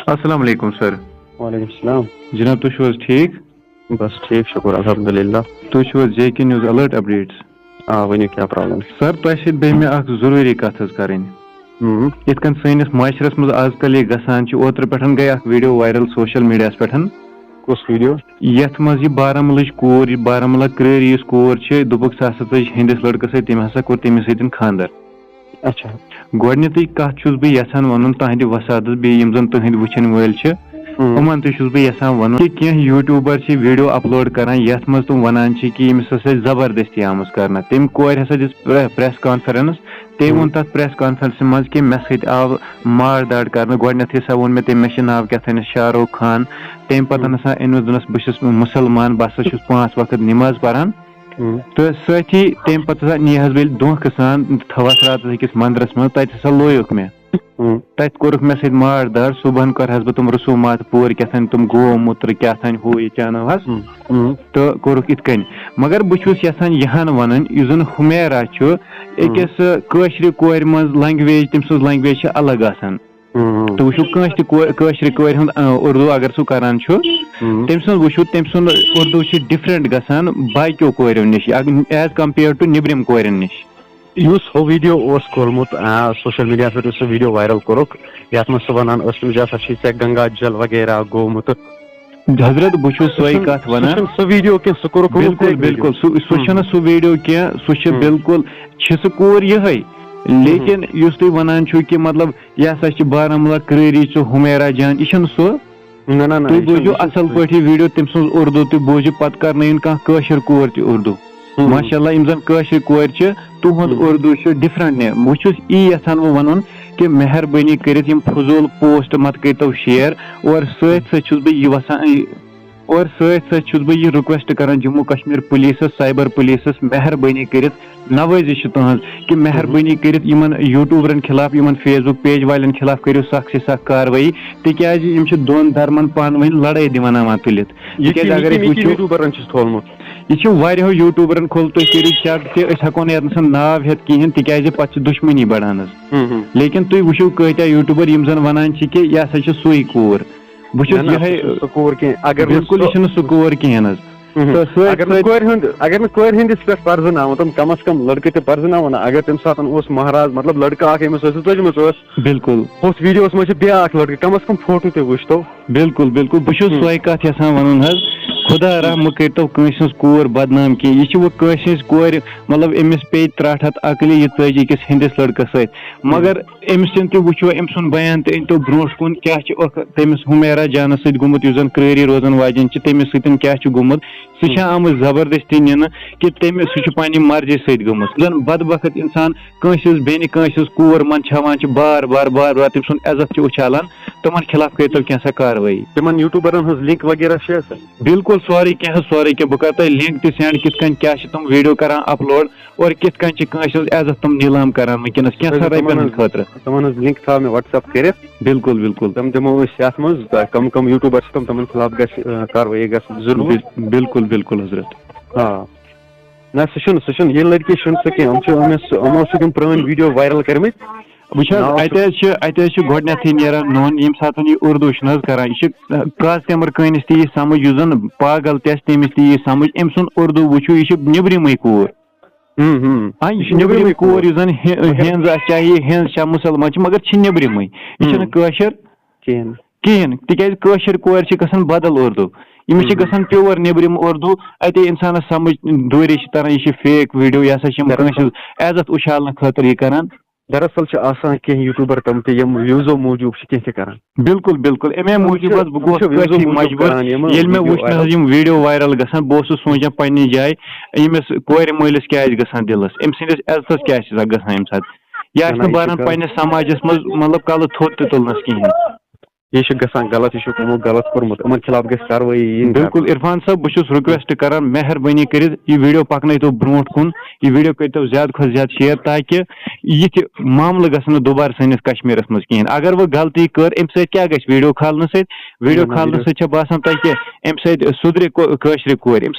अस्सलाम वालेकुम सर। वालेकुम सलाम। जनाब तुम छो ठीक? बस ठीक शुक्र अल्हम्दुलिल्लाह। तुम छो JK न्यूज़ अलर्ट अपडेट्स? वनियो क्या प्रॉब्लम? सर तुम सत बे मे अख जरूरी कथ करें। इत कन सैनिस माशरस मज आजकल यह गसान ओत्र पे गई अख वीडियो वायरल सोशल मीडिया पे। कुस वीडियो? यथ मज यह बारामुल कोर बारामुला क्रेरी इस कोर दुबुक सह हिंदिस लड़कस सत तम हसा कोर तमिस सत खानदर। अच्छा गोडनित कथ छुस बह यछान वन तुहद वसादत बे यम जन तुहद वुचन वल उमन तुस बह यछान वन कि कह यूट्यूबर वीडियो अपलोड करान यथ मज तुम वनान कि यमिस हसा जबरदस्ती आमज करना। तम कोर हसा दिस प्रेस कॉन्फ्रेंस। तम वो तथ प्रेस कॉन्फ्रेंस मज कि मे सत आव मार दाड़ कर। गोडनित हसा वो मे मे नाव क्या शाहरुख खान। तम पतन हसा अनस दोनस बहुत मुसलमान बह हसा 5 वक्त नमाज परान। तो सही तम पे नीहस बे दोख सान थवस रात अकिस मंदिरस मज तथा लोयुक मे तथ कोरुक मे सत मार दाड़। सुबह करहस बह तुम रसूमात पूर क्या तुम गो मूत्र क्या हु यह चानवस तो कोरुक इत कन। मगर बहुत यहान यहान वन जन हुमेरा अकिस कशर कोर मज लैंग्वेज तम सज लैंग्वेज अलग आसान। तो वुशु कोर उर्दू अगर सह करान तम वुशु तम सुन उर्दू डिफरेंट गसान बाकियों कोर नश एज कम्पेयर टू निब्रिम कोर नश। हो वीडियो कोर्मुत सोशल मीडिया पे सह वीडियो वायरल कोरुक यथ मज वन ऐ गंगा जल वगैरह गोमुत। हजरत बहुत सोई कथ वन सह वीडियो क्या सह कोरुक बिल्कुल बिल्कुल सह वीडियो क्या बिल्कुल सह कोर यही। लेकिन तुम वनान कि मतलब यह हसा बारामुला क्रेरी हुमेरा जान यह सह तुम बोजो असल पे वीडियो तम सज उर्दू तुम बोजो पत कर कशर कोर त उर्दू माशाल्लाह यम जन कशर कोर तुहद उर्दू डिफरेंट ने बहुत यहान वन कि मेहरबानी कर फजूल पोस्ट मत करो शेयर। और सत बह वसान और सत बह यह रिक्वेस्ट कर Jammu Kashmir police cyber police मेहरबानी कर नवाजिश तुहज कि मेहरबानी कर यूट्यूबरन खिलाफ इन फेसबुक पेज वाले खिलाफ करो सख्त से सख्त कार्रवाई तिक दोन धर्मन पान वन लड़ाई दिवान तुलित। यह यूट्यूबरन खोल तुम करो चेक कि हेको नाव हेत कहें तिक पे दुश्मनी बढ़ान। लेकिन तुम वुचो कत्या यूट्यूबर यम जन वनान कि यह हसा सुई कोर बहुत बिल्कुल यह सह कोर कहें। अगर कोर हंदिस पे पर्जन तुम कम अज कम लड़के तो पर्जन अगर तम सात महाराज मतलब लड़का बिल्कुल उस वीडियो मज ब्या लड़के कम अज कम फोटो ते वो बिल्कुल बिल्कुल बहुत सोई कथ वन खुदा रह करो कंस कोर बदनाम की यह वो कंस कोर मतलब अमिस पे 300 अकली यह तज अकिस हिंदिस लड़कस सत। मगर अमिस वो अम सुन बयान तो अनतो ब्रो कुन क्या तमिस हुमेरा जानस सत गुमुत जन क्रेरी रोजन वाजन तमिस सत क्या गुमुत सह आम जबरदस्ती नीन कि तमिस सह पानी मर्जी सत गमुत जन बदबख्त इंसान कंस बेन कंस कोर मन छावान बार बार बार बार तम सुन इज्जत उछालान तमन खिलाफ करो क्या कार्रवाई। तमन यूट्यूबरन लिंक वगैरह बिल्कुल सॉरी क्या बह कर लिंक तो सेंड कित क्या तुम वीडियो करान अपलोड और कित इज्जत तुम नीलाम करान वनस क्या रपन खतर तमन लिंक था मे व्हाट्सएप कर। बिल्कुल बिल्कुल तम दिमो यथ मज कम कम यूट्यूबर तमन खिलाफ कार्रवाई जरूर। बिल्कुल बिल्कुल हजरत हाँ ना सह ये लड़की सह पुरान वीडियो वायरल कर गोडनथ नान यम सात यह उर्दू करान यह काज तमर कनिस ती समझ जन पागल तमिस ती समझ अम सुन उर्दू वुचु यह निब्रिम कोर निब्रिम कोर जन हेंज चाहे हेंज मुसलमान मगर निब्रिम यह कशर कहें तिक कोर गसान बदल उर्दू यमिस गसान प्योर निब्रिम उर्दू अते इंसान समझ दूरी तरह यह फेक वीडियो यह इज्जत उछालने खतर यह करान। दरअसल कह यूट्यूबर तम व्यूजो मूजूब कह करान। बिल्कुल बिल्कुल अमे मूजूब मजबूर मे वो वीडियो वायरल गसान बह सोचान पन्ने जाए यमिस कोर मलिस क्या गसान दिलस अम सस इज्जत क्या गसान अम सात यह बारान पन्ने समाजस मज मतलब कल थोत तुलनस कहें यह गसान गलत यह गलत कोर्मुत इन खिलाफ गई कार्रवाई। बिल्कुल इरफान साहब बहुत रिक्वेस्ट करान मेहरबानी कर वीडियो पकन तो ब्रो कुन यह वीडियो करो ज्यादा खुद ज्यादा शेयर ताकि यह मामल गन दोबारा सैनिस कश्मीर मज कहें। अगर वो गलती कर अम क्या वीडियो खालन वीडियो खालन बासान तक अम सुधर कशर कोर अम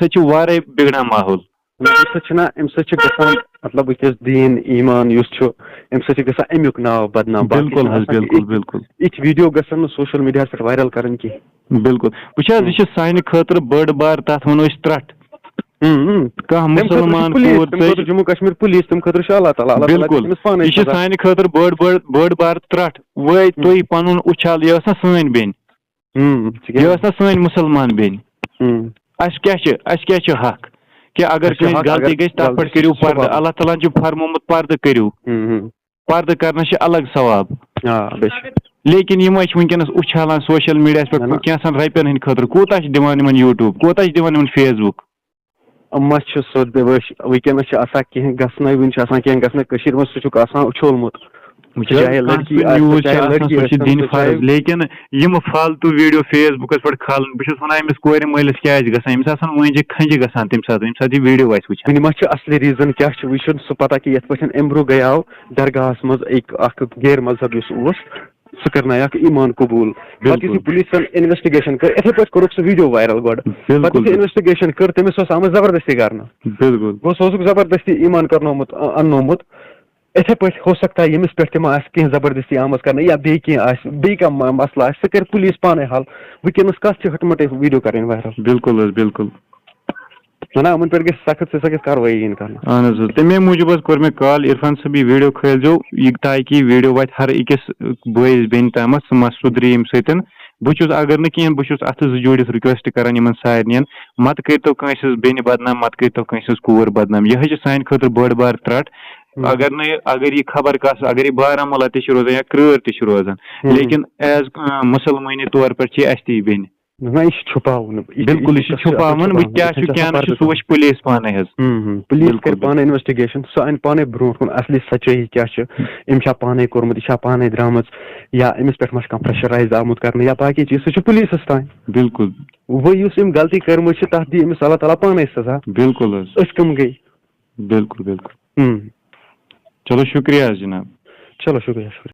बिगड़ान माहौल। अम गसान मतलब वस दीन ईमान अम सा अमुक नाव बदनाम बिल्कुल हज बिल्कुल बिल्कुल इच वीडियो गसन सोशल मीडिया पे वायरल कर बिल्कुल वह सानि खतर बड़ बार तथ वनो त्रट कह मुसलमान कोर जम्मू कश्मीर पुलिस तम खतर अल्लाह ताला बिल्कुल यह सानि खतर बड़ बार त्रट वै तुम पन उछाल यह सन बेन यह सन मुसलमान बेन अस क्या हक कि अगर कहीं गलती गई तथ पे करू पर्द अल्लाह ताला फरमोमुत पर्द करू पर्द करना अलग सवाब लेकिन यम वनकस उछालान सोशल मीडिया पे कैंसन रपन हंद खतर कूता दिवान यूट्यूब कूता दिवान फेसबुक अम्मा वनकस कह गसन वन गसन सह उछोलमुत लेकिन यम फालतू वीडियो फेसबुक पे खालन बहुत वन अमिस कोर मलिस क्या गस वंजे खंज गसान तम सात वीडियो वन असली रीजन क्या सह पता कि ये अम ब्रो गयाव दरगाह मज गैर मजहब सह कर ईमान कबूल पे पुलिस इन्वेस्टिगेशन कर इथे पे कोरुक सह वीडियो वायरल गोड पे इन्वेस्टिगेशन कर तमिस आम जबरदस्ती कर बिल्कुल गो सह जबरदस्ती ईमान करनोमुत अनोमुत इथे पे हो सकता है यमिस पे कह जबरदस्ती आम कर या बे मसला सह कर पुलिस पाने हल वनकस कत हटमट वीडियो कर वायरल बिल्कुल बिल्कुल ना उन पे सख्त से सख्त कार्रवाई कर तमे मूजूब कोर मे कॉल इरफान साहब वीडियो खेलजो ताकि वीडियो वात हर अकिस बस बेन तम सह सुधरी अम सतन बहुत अगर न कह बहुत अत जोड़ित रिक्वेस्ट करान इन सारे मत करो कंस बेन बदनाम मत करो कंस कोर बदनाम यह सान खतर बड़ बार त्रट अगर यह खबर कस अगर यह बारामूला तह रोजान या क्रर तह रोजान लेकिन एज मुसलमानी तौर पर अस ती बेन छुपावन बिल्कुल छुपावन क्या सोच पुलिस पाने पुलिस कर पाने इन्वेस्टिगेशन सह अन पाने ब्रो असली सच्चाई क्या अम पाने कोर्मुत यह पाने द्राम या अमिस पे कह प्रेशराइज आमुत कर या बाकी चीज सह पुलिस तान बिल्कुल वो गलती कर्म तथ दी अमिस अल्लाह ताला पाने सजा बिल्कुल कम गई बिल्कुल बिल्कुल चलो शुक्रिया जनाब चलो शुक्रिया